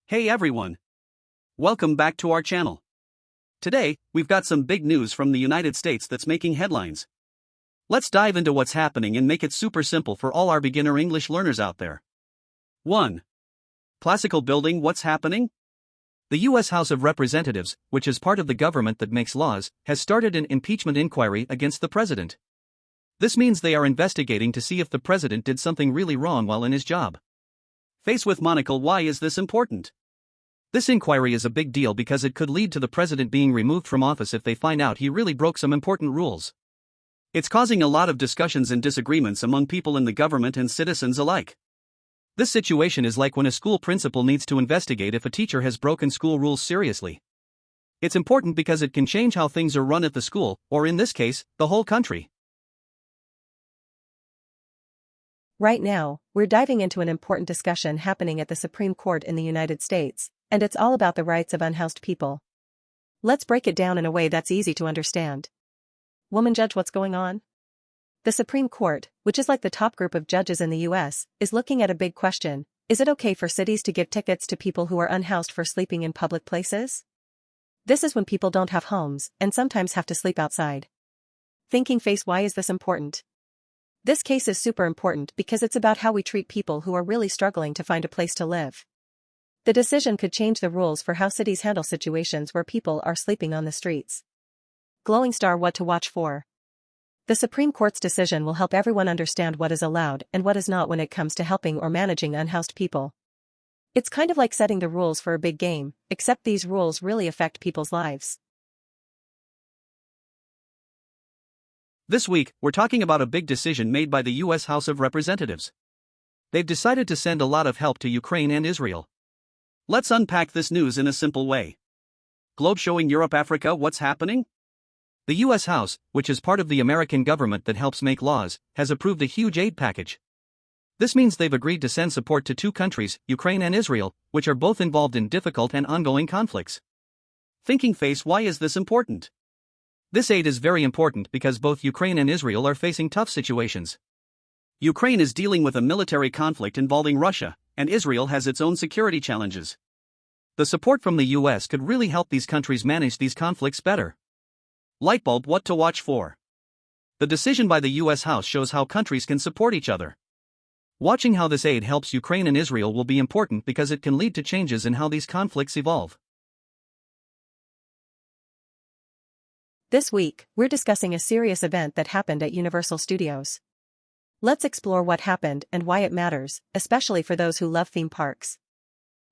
Hey everyone! Welcome back to our channel. Today, we've got some big news from the United States that's making headlines. Let's dive into what's happening and make it super simple for all our beginner English learners out there. 1. Classical building. What's happening? The U.S. House of Representatives, which is part of the government that makes laws, has started an impeachment inquiry against the president. This means they are investigating to see if the president did something really wrong while in his job. Face with monocle. Why is this important? This inquiry is a big deal because it could lead to the president being removed from office if they find out he really broke some important rules. It's causing a lot of discussions and disagreements among people in the government and citizens alike. This situation is like when a school principal needs to investigate if a teacher has broken school rules seriously. It's important because it can change how things are run at the school, or in this case, the whole country. Right now, we're diving into an important discussion happening at the Supreme Court in the United States, and it's all about the rights of unhoused people. Let's break it down in a way that's easy to understand. Woman judge, what's going on? The Supreme Court, which is like the top group of judges in the US, is looking at a big question. Is it okay for cities to give tickets to people who are unhoused for sleeping in public places? This is when people don't have homes, and sometimes have to sleep outside. Thinking face, why is this important? This case is super important because it's about how we treat people who are really struggling to find a place to live. The decision could change the rules for how cities handle situations where people are sleeping on the streets. Glowing star, what to watch for? The Supreme Court's decision will help everyone understand what is allowed and what is not when it comes to helping or managing unhoused people. It's kind of like setting the rules for a big game, except these rules really affect people's lives. This week, we're talking about a big decision made by the U.S. House of Representatives. They've decided to send a lot of help to Ukraine and Israel. Let's unpack this news in a simple way. Globe showing Europe, Africa, what's happening? The U.S. House, which is part of the American government that helps make laws, has approved a huge aid package. This means they've agreed to send support to two countries, Ukraine and Israel, which are both involved in difficult and ongoing conflicts. Thinking face, why is this important? This aid is very important because both Ukraine and Israel are facing tough situations. Ukraine is dealing with a military conflict involving Russia, and Israel has its own security challenges. The support from the US could really help these countries manage these conflicts better. Lightbulb, what to watch for? The decision by the US House shows how countries can support each other. Watching how this aid helps Ukraine and Israel will be important because it can lead to changes in how these conflicts evolve. This week, we're discussing a serious event that happened at Universal Studios. Let's explore what happened and why it matters, especially for those who love theme parks.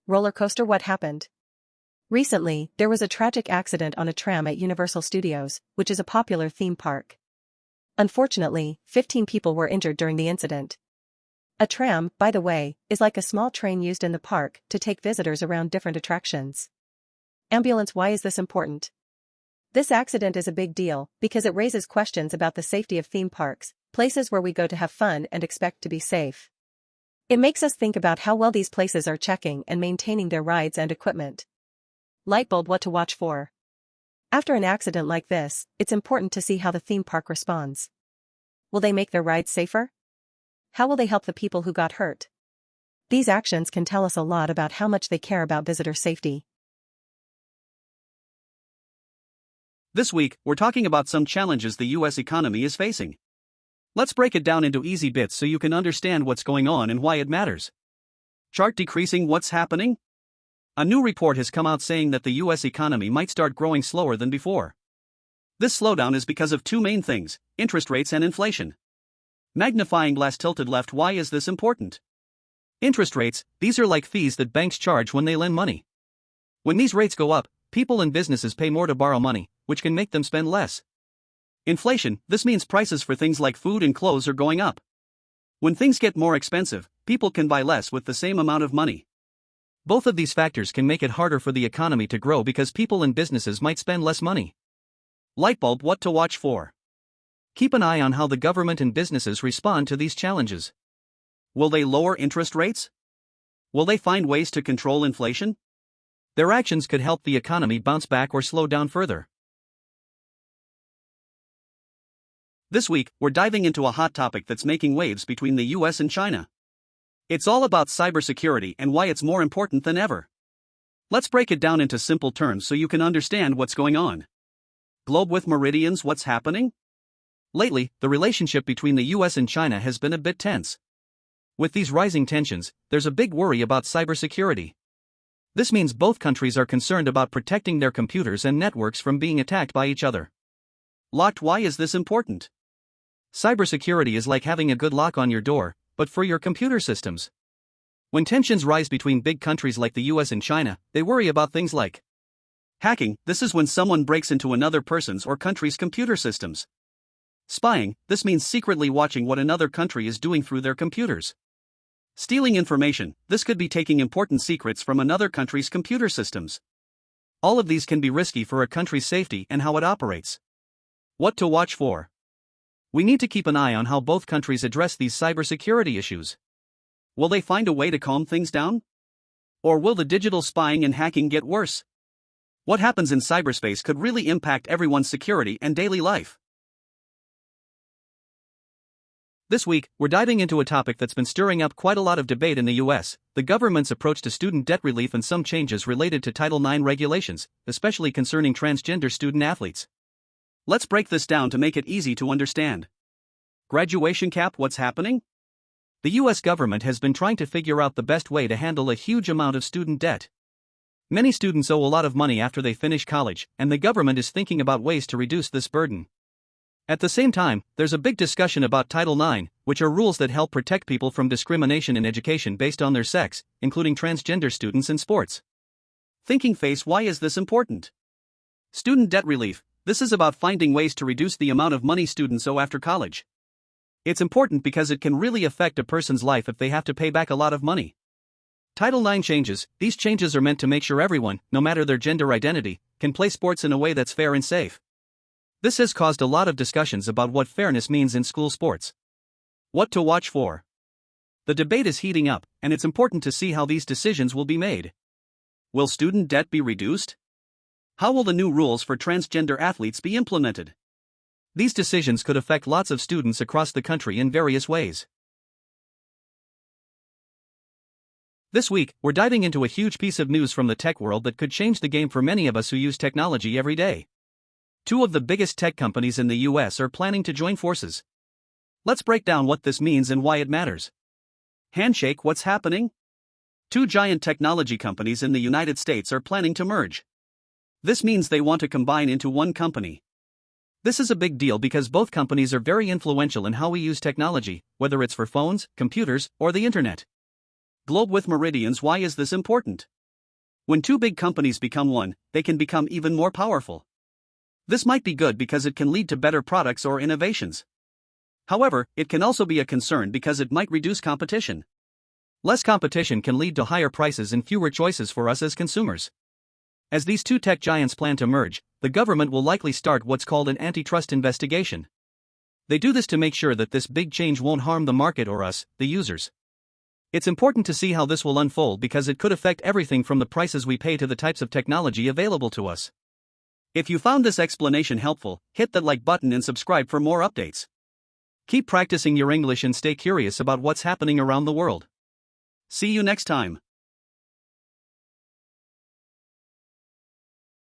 Roller coaster, what happened? Recently, there was a tragic accident on a tram at Universal Studios, which is a popular theme park. Unfortunately, 15 people were injured during the incident. A tram, by the way, is like a small train used in the park to take visitors around different attractions. Ambulance, why is this important? This accident is a big deal because it raises questions about the safety of theme parks, places where we go to have fun and expect to be safe. It makes us think about how well these places are checking and maintaining their rides and equipment. Lightbulb, what to watch for? After an accident like this, it's important to see how the theme park responds. Will they make their rides safer? How will they help the people who got hurt? These actions can tell us a lot about how much they care about visitor safety. This week, we're talking about some challenges the U.S. economy is facing. Let's break it down into easy bits so you can understand what's going on and why it matters. Chart decreasing, what's happening? A new report has come out saying that the U.S. economy might start growing slower than before. This slowdown is because of two main things, interest rates and inflation. Magnifying glass tilted left, why is this important? Interest rates, these are like fees that banks charge when they lend money. When these rates go up, people and businesses pay more to borrow money, which can make them spend less. Inflation, this means prices for things like food and clothes are going up. When things get more expensive, people can buy less with the same amount of money. Both of these factors can make it harder for the economy to grow because people and businesses might spend less money. Lightbulb, what to watch for? Keep an eye on how the government and businesses respond to these challenges. Will they lower interest rates? Will they find ways to control inflation? Their actions could help the economy bounce back or slow down further. This week, we're diving into a hot topic that's making waves between the US and China. It's all about cybersecurity and why it's more important than ever. Let's break it down into simple terms so you can understand what's going on. Globe with meridians, what's happening? Lately, the relationship between the US and China has been a bit tense. With these rising tensions, there's a big worry about cybersecurity. This means both countries are concerned about protecting their computers and networks from being attacked by each other. Locked, why is this important? Cybersecurity is like having a good lock on your door, but for your computer systems. When tensions rise between big countries like the US and China, they worry about things like hacking. This is when someone breaks into another person's or country's computer systems. Spying. This means secretly watching what another country is doing through their computers. Stealing information. This could be taking important secrets from another country's computer systems. All of these can be risky for a country's safety and how it operates. What to watch for? We need to keep an eye on how both countries address these cybersecurity issues. Will they find a way to calm things down? Or will the digital spying and hacking get worse? What happens in cyberspace could really impact everyone's security and daily life. This week, we're diving into a topic that's been stirring up quite a lot of debate in the US, the government's approach to student debt relief and some changes related to Title IX regulations, especially concerning transgender student athletes. Let's break this down to make it easy to understand. Graduation cap, what's happening? The US government has been trying to figure out the best way to handle a huge amount of student debt. Many students owe a lot of money after they finish college, and the government is thinking about ways to reduce this burden. At the same time, there's a big discussion about Title IX, which are rules that help protect people from discrimination in education based on their sex, including transgender students in sports. Thinking face, why is this important? Student debt relief. This is about finding ways to reduce the amount of money students owe after college. It's important because it can really affect a person's life if they have to pay back a lot of money. Title IX changes. These changes are meant to make sure everyone, no matter their gender identity, can play sports in a way that's fair and safe. This has caused a lot of discussions about what fairness means in school sports. What to watch for? The debate is heating up, and it's important to see how these decisions will be made. Will student debt be reduced? How will the new rules for transgender athletes be implemented? These decisions could affect lots of students across the country in various ways. This week, we're diving into a huge piece of news from the tech world that could change the game for many of us who use technology every day. Two of the biggest tech companies in the US are planning to join forces. Let's break down what this means and why it matters. Handshake, what's happening? Two giant technology companies in the United States are planning to merge. This means they want to combine into one company. This is a big deal because both companies are very influential in how we use technology, whether it's for phones, computers, or the internet. Globe with meridians, why is this important? When two big companies become one, they can become even more powerful. This might be good because it can lead to better products or innovations. However, it can also be a concern because it might reduce competition. Less competition can lead to higher prices and fewer choices for us as consumers. As these two tech giants plan to merge, the government will likely start what's called an antitrust investigation. They do this to make sure that this big change won't harm the market or us, the users. It's important to see how this will unfold because it could affect everything from the prices we pay to the types of technology available to us. If you found this explanation helpful, hit that like button and subscribe for more updates. Keep practicing your English and stay curious about what's happening around the world. See you next time.